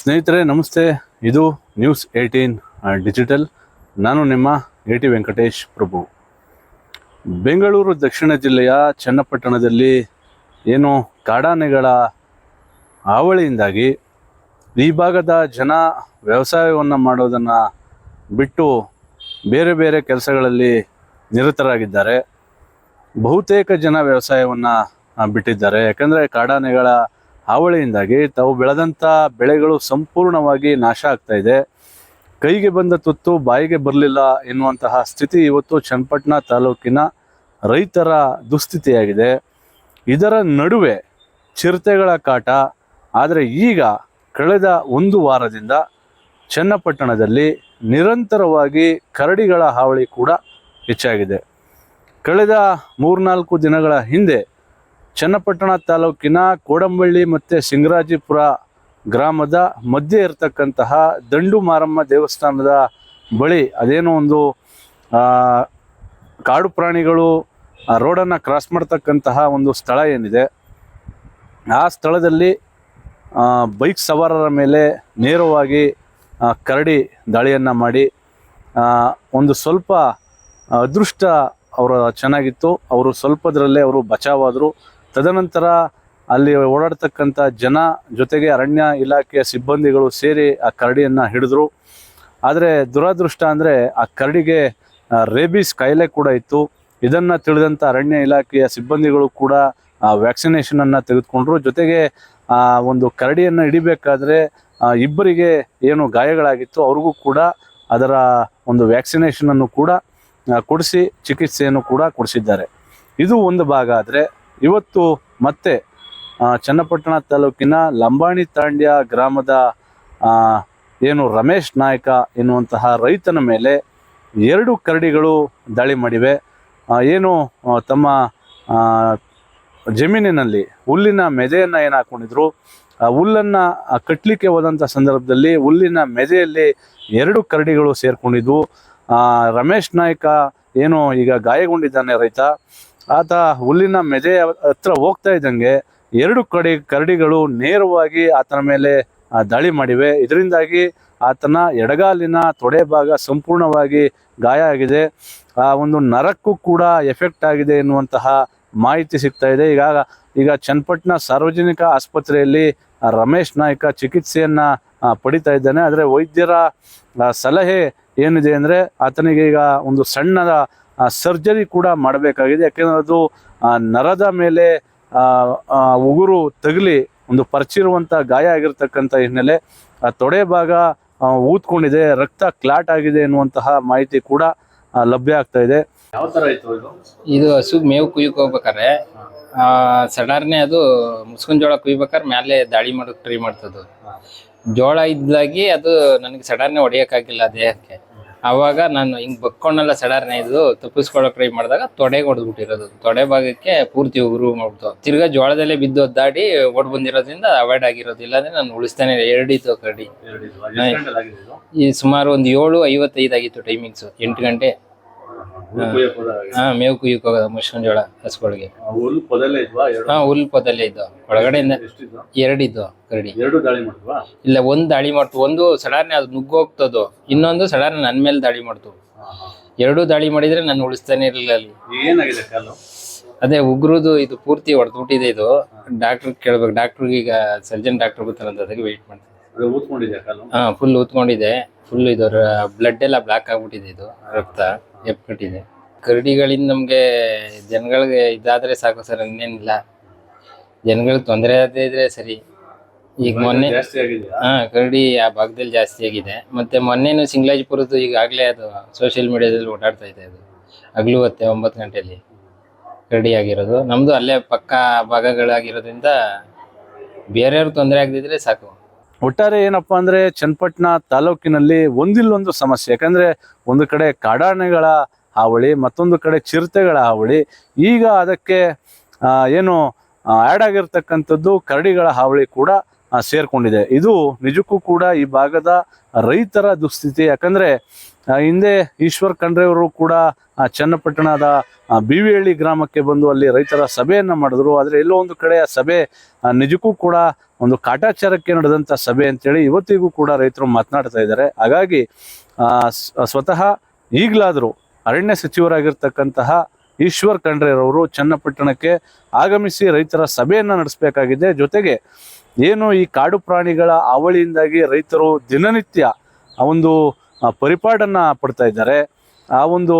ಸ್ನೇಹಿತರೆ ನಮಸ್ತೆ. ಇದು ನ್ಯೂಸ್ 18 ಡಿಜಿಟಲ್. ನಾನು ನಿಮ್ಮ AT ವೆಂಕಟೇಶ್ ಪ್ರಭು. ಬೆಂಗಳೂರು ದಕ್ಷಿಣ ಜಿಲ್ಲೆಯ ಚನ್ನಪಟ್ಟಣದಲ್ಲಿ ಏನು ಕಾಡಾನೆಗಳ ಹಾವಳಿಯಿಂದಾಗಿ ಈ ಭಾಗದ ಜನ ವ್ಯವಸಾಯವನ್ನು ಮಾಡೋದನ್ನು ಬಿಟ್ಟು ಬೇರೆ ಬೇರೆ ಕೆಲಸಗಳಲ್ಲಿ ನಿರತರಾಗಿದ್ದಾರೆ. ಬಹುತೇಕ ಜನ ವ್ಯವಸಾಯವನ್ನು ಬಿಟ್ಟಿದ್ದಾರೆ. ಯಾಕಂದರೆ ಕಾಡಾನೆಗಳ ಹಾವಳಿಯಿಂದಾಗಿ ತಾವು ಬೆಳೆದಂಥ ಬೆಳೆಗಳು ಸಂಪೂರ್ಣವಾಗಿ ನಾಶ ಆಗ್ತಾ ಇದೆ. ಕೈಗೆ ಬಂದ ತುತ್ತು ಬಾಯಿಗೆ ಬರಲಿಲ್ಲ ಎನ್ನುವಂತಹ ಸ್ಥಿತಿ ಇವತ್ತು ಚನ್ನಪಟ್ಟಣ ತಾಲೂಕಿನ ರೈತರ ದುಸ್ಥಿತಿಯಾಗಿದೆ. ಇದರ ನಡುವೆ ಚಿರತೆಗಳ ಕಾಟ. ಆದರೆ ಈಗ ಕಳೆದ ಒಂದು ವಾರದಿಂದ ಚನ್ನಪಟ್ಟಣದಲ್ಲಿ ನಿರಂತರವಾಗಿ ಕರಡಿಗಳ ಹಾವಳಿ ಕೂಡ ಹೆಚ್ಚಾಗಿದೆ. ಕಳೆದ 3-4 ದಿನಗಳ ಹಿಂದೆ ಚನ್ನಪಟ್ಟಣ ತಾಲೂಕಿನ ಕೋಡಂಬಳ್ಳಿ ಮತ್ತು ಸಿಂಗರಾಜಿಪುರ ಗ್ರಾಮದ ಮಧ್ಯೆ ಇರತಕ್ಕಂತಹ ದಂಡು ಮಾರಮ್ಮ ದೇವಸ್ಥಾನದ ಬಳಿ ಅದೇನೋ ಒಂದು ಕಾಡು ಪ್ರಾಣಿಗಳು ರೋಡನ್ನು ಕ್ರಾಸ್ ಮಾಡ್ತಕ್ಕಂತಹ ಒಂದು ಸ್ಥಳ ಏನಿದೆ, ಆ ಸ್ಥಳದಲ್ಲಿ ಬೈಕ್ ಸವಾರರ ಮೇಲೆ ನೇರವಾಗಿ ಕರಡಿ ದಾಳಿಯನ್ನು ಮಾಡಿ ಒಂದು ಸ್ವಲ್ಪ ಅದೃಷ್ಟ ಅವರ ಚೆನ್ನಾಗಿತ್ತು. ಅವರು ಸ್ವಲ್ಪದರಲ್ಲೇ ಅವರು ಬಚಾವಾದರು. ತದನಂತರ ಅಲ್ಲಿ ಓಡಾಡ್ತಕ್ಕಂಥ ಜನ ಜೊತೆಗೆ ಅರಣ್ಯ ಇಲಾಖೆಯ ಸಿಬ್ಬಂದಿಗಳು ಸೇರಿ ಆ ಕರಡಿಯನ್ನು ಹಿಡಿದ್ರು. ಆದರೆ ದುರಾದೃಷ್ಟ ಅಂದರೆ ಆ ಕರಡಿಗೆ ರೇಬೀಸ್ ಕಾಯಿಲೆ ಕೂಡ ಇತ್ತು. ಇದನ್ನು ತಿಳಿದಂಥ ಅರಣ್ಯ ಇಲಾಖೆಯ ಸಿಬ್ಬಂದಿಗಳು ಕೂಡ ವ್ಯಾಕ್ಸಿನೇಷನನ್ನು ತೆಗೆದುಕೊಂಡ್ರು. ಜೊತೆಗೆ ಒಂದು ಕರಡಿಯನ್ನು ಹಿಡಿಬೇಕಾದ್ರೆ ಇಬ್ಬರಿಗೆ ಏನು ಗಾಯಗಳಾಗಿತ್ತು ಅವ್ರಿಗೂ ಕೂಡ ಅದರ ಒಂದು ವ್ಯಾಕ್ಸಿನೇಷನನ್ನು ಕೂಡ ಕೊಡಿಸಿ ಚಿಕಿತ್ಸೆಯನ್ನು ಕೂಡ ಕೊಡಿಸಿದ್ದಾರೆ. ಇದು ಒಂದು ಭಾಗ. ಆದರೆ ಇವತ್ತು ಮತ್ತೆ ಚನ್ನಪಟ್ಟಣ ತಾಲೂಕಿನ ಲಂಬಾಣಿ ತಾಂಡ್ಯ ಗ್ರಾಮದ ಏನು ರಮೇಶ್ ನಾಯ್ಕ ಎನ್ನುವಂತಹ ರೈತನ ಮೇಲೆ 2 ಕರಡಿಗಳು ದಾಳಿ ಮಾಡಿವೆ. ಏನು ತಮ್ಮ ಜಮೀನಿನಲ್ಲಿ ಹುಲ್ಲಿನ ಮೆದೆಯನ್ನು ಏನು ಹಾಕ್ಕೊಂಡಿದ್ರು, ಆ ಹುಲ್ಲನ್ನು ಕಟ್ಟಲಿಕ್ಕೆ ಹೋದಂಥ ಸಂದರ್ಭದಲ್ಲಿ ಹುಲ್ಲಿನ ಮೆದೆಯಲ್ಲಿ 2 ಕರಡಿಗಳು ಸೇರ್ಕೊಂಡಿದ್ವು. ರಮೇಶ್ ನಾಯ್ಕ ಏನು ಈಗ ಗಾಯಗೊಂಡಿದ್ದಾನೆ ರೈತ, ಆತ ಹುಲ್ಲಿನ ಮೆದೆ ಹತ್ರ ಹೋಗ್ತಾ ಇದ್ದಂಗೆ 2 ಕರಡಿಗಳು ನೇರವಾಗಿ ಆತನ ಮೇಲೆ ದಾಳಿ ಮಾಡಿವೆ. ಇದರಿಂದಾಗಿ ಆತನ ಎಡಗಾಲಿನ ತೊಡೆ ಭಾಗ ಸಂಪೂರ್ಣವಾಗಿ ಗಾಯ ಆಗಿದೆ. ಆ ಒಂದು ನರಕ್ಕೂ ಕೂಡ ಎಫೆಕ್ಟ್ ಆಗಿದೆ ಎನ್ನುವಂತಹ ಮಾಹಿತಿ ಸಿಗ್ತಾ ಇದೆ. ಈಗ ಚನ್ನಪಟ್ಟಣ ಸಾರ್ವಜನಿಕ ಆಸ್ಪತ್ರೆಯಲ್ಲಿ ರಮೇಶ್ ನಾಯ್ಕ ಚಿಕಿತ್ಸೆಯನ್ನು ಪಡಿತಾ ಇದ್ದಾನೆ. ಆದರೆ ವೈದ್ಯರ ಸಲಹೆ ಏನಿದೆ ಅಂದರೆ ಆತನಿಗೆ ಈಗ ಒಂದು ಸಣ್ಣದ ಸರ್ಜರಿ ಕೂಡ ಮಾಡಬೇಕಾಗಿದೆ. ಯಾಕೆಂದರೆ ಅದು ನರದ ಮೇಲೆ ಉಗುರು ತಗಲಿ ಒಂದು ಪರ್ಚಿರುವಂಥ ಗಾಯ ಆಗಿರ್ತಕ್ಕಂಥ ಹಿನ್ನೆಲೆ ಆ ತೊಡೆ ಭಾಗ ಊದ್ಕೊಂಡಿದೆ, ರಕ್ತ ಕ್ಲಾಟ್ ಆಗಿದೆ ಎನ್ನುವಂತಹ ಮಾಹಿತಿ ಕೂಡ ಲಭ್ಯ ಆಗ್ತಾ ಇದೆ. ಯಾವ ಥರ ಇತ್ತು ಇದು? ಹಸು ಮೇವು ಕುಯ್ಯಕ್ಕೆ ಹೋಗ್ಬೇಕಾರೆ ಸಡನ್ನೇ ಅದು ಮುಸ್ಕಿನ ಜೋಳ ಕುಯ್ಬೇಕಾದ್ರೆ ಮೇಲೆ ದಾಳಿ ಮಾಡೋಕೆ ಟ್ರೈ ಮಾಡ್ತದ್ದು. ಜೋಳ ಇದ್ದಾಗಿ ಅದು ನನಗೆ ಸಡನ್ನೇ ಹೊಡೆಯೋಕ್ಕಾಗಿಲ್ಲ ದೇಹಕ್ಕೆ. ಆವಾಗ ನಾನು ಹಿಂಗೆ ಬಕ್ಕೊಂಡೆಲ್ಲ ಸಡನ್ನೇ ಇದು ತಪ್ಪಿಸ್ಕೊಳ್ಳೋಕೆ ಟ್ರೈ ಮಾಡಿದಾಗ ತೊಡೆಗೆ ಹೊಡೆದ್ಬಿಟ್ಟಿರೋದು. ತೊಡೆ ಭಾಗಕ್ಕೆ ಪೂರ್ತಿ ಉಗುರು ಮಾಡ್ಬಿಟ್ಟು ತಿರ್ಗಾ ಜೋಳದಲ್ಲೇ ಬಿದ್ದು ಒದ್ದಾಡಿ ಓಡ್ ಬಂದಿರೋದ್ರಿಂದ ಅವಾಯ್ಡ್ ಆಗಿರೋದಿಲ್ಲ. ಅಂದರೆ ನಾನು ಉಳಿಸ್ತಾನೆ. 2 ಇತ್ತು ಕರಡಿ. ಈ ಸುಮಾರು ಒಂದು 7:55 ಆಗಿತ್ತು ಟೈಮಿಂಗ್ಸು. 8 ಗಂಟೆ ಮೇವು ಕುಯ್ಯಕ್ಕೆ ಹೋಗೋದು ಮುಸ್ಕಿನ ಜೋಳ ಹಸುಗಳಿಗೆ. ಹುಲ್ ಪೊದಲ್ಲೇ ಇದ್ದು ಒಳಗಡೆಯಿಂದ 2 ಇದ್ದು ಕರಡಿ. ಇಲ್ಲ, 1 ದಾಳಿ ಮಾಡ್ತು. ಒಂದು ಸಡನ್ ಅದು ನುಗ್ಗೋಗ್ತದು, ಇನ್ನೊಂದು ಸಡನ್ ನನ್ನ ಮೇಲೆ ದಾಳಿ ಮಾಡ್ತು. 2 ದಾಳಿ ಮಾಡಿದ್ರೆ ನಾನು ಉಳಿಸ್ತಾನೆ ಇರಲಿಲ್ಲ. ಅಲ್ಲಿ ಏನಾಗಿದೆ ಕಾಲು? ಅದೇ ಉಗ್ರದು ಇದು ಪೂರ್ತಿ ಹೊಡೆದ್ಬಿಟ್ಟಿದೆ. ಇದು ಡಾಕ್ಟರ್ ಕೇಳ್ಬೇಕು. ಡಾಕ್ಟರ್ಗೆ ಈಗ ಸರ್ಜನ್ ಡಾಕ್ಟರ್ ಬರ್ತಾರಂತ ಅದಕ್ಕೆ ವೆಯ್ಟ್ ಮಾಡ್ತೀನಿ. ಫುಲ್ ಊದ್ಕೊಂಡಿದೆ. ಫುಲ್ ಇದು ಬ್ಲಡ್ ಎಲ್ಲ ಬ್ಲಾಕ್ ಆಗ್ಬಿಟ್ಟಿದೆ. ಇದು ರಕ್ತ ಎಪ್ಕಟ್ಟಿದೆ. ಕರಡಿಗಳಿಂದ ನಮ್ಗೆ ಜನಗಳಿಗೆ ಇದಾದ್ರೆ ಸಾಕು ಸರ್, ಇನ್ನೇನಿಲ್ಲ. ಜನಗಳಿಗೆ ತೊಂದರೆ ಆಗದೆ ಇದ್ರೆ ಸರಿ. ಈಗ ಮೊನ್ನೆ ಕರಡಿ ಆ ಭಾಗದಲ್ಲಿ ಜಾಸ್ತಿ ಆಗಿದೆ. ಮತ್ತೆ ಮೊನ್ನೆನು ಸಿಂಗಲಾಜಿಪುರದ್ದು ಈಗಾಗಲೇ ಅದು ಸೋಷಿಯಲ್ ಮೀಡಿಯಾದಲ್ಲಿ ಓಡಾಡ್ತಾ ಇದೆ. ಅದು ಹಗಲು ಹೊತ್ತೆ 9 ಗಂಟೆಯಲ್ಲಿ ಕರಡಿ ಆಗಿರೋದು. ನಮ್ದು ಅಲ್ಲೇ ಪಕ್ಕ ಭಾಗಗಳಾಗಿರೋದ್ರಿಂದ ಬೇರೆಯವ್ರು ತೊಂದರೆ ಆಗದಿದ್ರೆ ಸಾಕು. ಒಟ್ಟಾರೆ ಏನಪ್ಪ ಅಂದರೆ ಚನ್ನಪಟ್ಟಣ ತಾಲೂಕಿನಲ್ಲಿ ಒಂದಿಲ್ಲೊಂದು ಸಮಸ್ಯೆ. ಯಾಕಂದರೆ ಒಂದು ಕಡೆ ಕಾಡಾನೆಗಳ ಹಾವಳಿ, ಮತ್ತೊಂದು ಕಡೆ ಚಿರತೆಗಳ ಹಾವಳಿ, ಈಗ ಅದಕ್ಕೆ ಏನು ಆ್ಯಡ್ ಆಗಿರ್ತಕ್ಕಂಥದ್ದು ಕರಡಿಗಳ ಹಾವಳಿ ಕೂಡ ಸೇರ್ಕೊಂಡಿದೆ. ಇದು ನಿಜಕ್ಕೂ ಕೂಡ ಈ ಭಾಗದ ರೈತರ ದುಸ್ಥಿತಿ. ಯಾಕಂದ್ರೆ ಹಿಂದೆ ಈಶ್ವರ್ ಖಂಡ್ರೆ ಅವರು ಕೂಡ ಚನ್ನಪಟ್ಟಣದ ಬಿವಿಹಳ್ಳಿ ಗ್ರಾಮಕ್ಕೆ ಬಂದು ಅಲ್ಲಿ ರೈತರ ಸಭೆಯನ್ನ ಮಾಡಿದ್ರು. ಆದ್ರೆ ಎಲ್ಲೋ ಒಂದು ಕಡೆ ಆ ಸಭೆ ನಿಜಕ್ಕೂ ಕೂಡ ಒಂದು ಕಾಟಾಚಾರಕ್ಕೆ ನಡೆದಂತ ಸಭೆ ಅಂತೇಳಿ ಇವತ್ತಿಗೂ ಕೂಡ ರೈತರು ಮಾತನಾಡ್ತಾ ಇದ್ದಾರೆ. ಹಾಗಾಗಿ ಸ್ವತಃ ಈಗಲಾದರೂ ಅರಣ್ಯ ಸಚಿವರಾಗಿರ್ತಕ್ಕಂತಹ ಈಶ್ವರ್ ಖಂಡ್ರೆರವರು ಚನ್ನಪಟ್ಟಣಕ್ಕೆ ಆಗಮಿಸಿ ರೈತರ ಸಭೆಯನ್ನ ನಡೆಸಬೇಕಾಗಿದೆ. ಜೊತೆಗೆ ಏನು ಈ ಕಾಡು ಪ್ರಾಣಿಗಳ ಹಾವಳಿಯಿಂದಾಗಿ ರೈತರು ದಿನನಿತ್ಯ ಆ ಒಂದು ಪರಿಪಾಡನ್ನ ಪಡ್ತಾ ಇದ್ದಾರೆ, ಆ ಒಂದು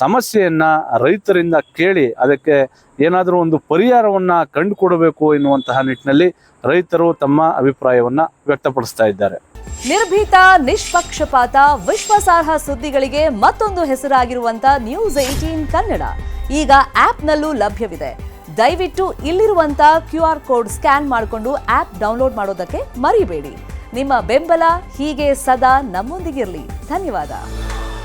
ಸಮಸ್ಯೆಯನ್ನ ರೈತರಿಂದ ಕೇಳಿ ಅದಕ್ಕೆ ಏನಾದರೂ ಒಂದು ಪರಿಹಾರವನ್ನ ಕಂಡುಕೊಡಬೇಕು ಎನ್ನುವಂತಹ ನಿಟ್ಟಿನಲ್ಲಿ ರೈತರು ತಮ್ಮ ಅಭಿಪ್ರಾಯವನ್ನ ವ್ಯಕ್ತಪಡಿಸ್ತಾ ಇದ್ದಾರೆ. ನಿರ್ಭೀತ, ನಿಷ್ಪಕ್ಷಪಾತ, ವಿಶ್ವಾಸಾರ್ಹ ಸುದ್ದಿಗಳಿಗೆ ಮತ್ತೊಂದು ಹೆಸರಾಗಿರುವಂತ ನ್ಯೂಸ್ 18 ಕನ್ನಡ ಈಗ ಆಪ್ನಲ್ಲೂ ಲಭ್ಯವಿದೆ. ದಯವಿಟ್ಟು ಇಲ್ಲಿರುವಂತ QR ಕೋಡ್ ಸ್ಕ್ಯಾನ್ ಮಾಡಿಕೊಂಡು ಆಪ್ ಡೌನ್ಲೋಡ್ ಮಾಡೋದಕ್ಕೆ ಮರಿಬೇಡಿ. ನಿಮ್ಮ ಬೆಂಬಲ ಹೀಗೆ ಸದಾ ನಮ್ಮೊಂದಿಗಿರಲಿ. ಧನ್ಯವಾದ.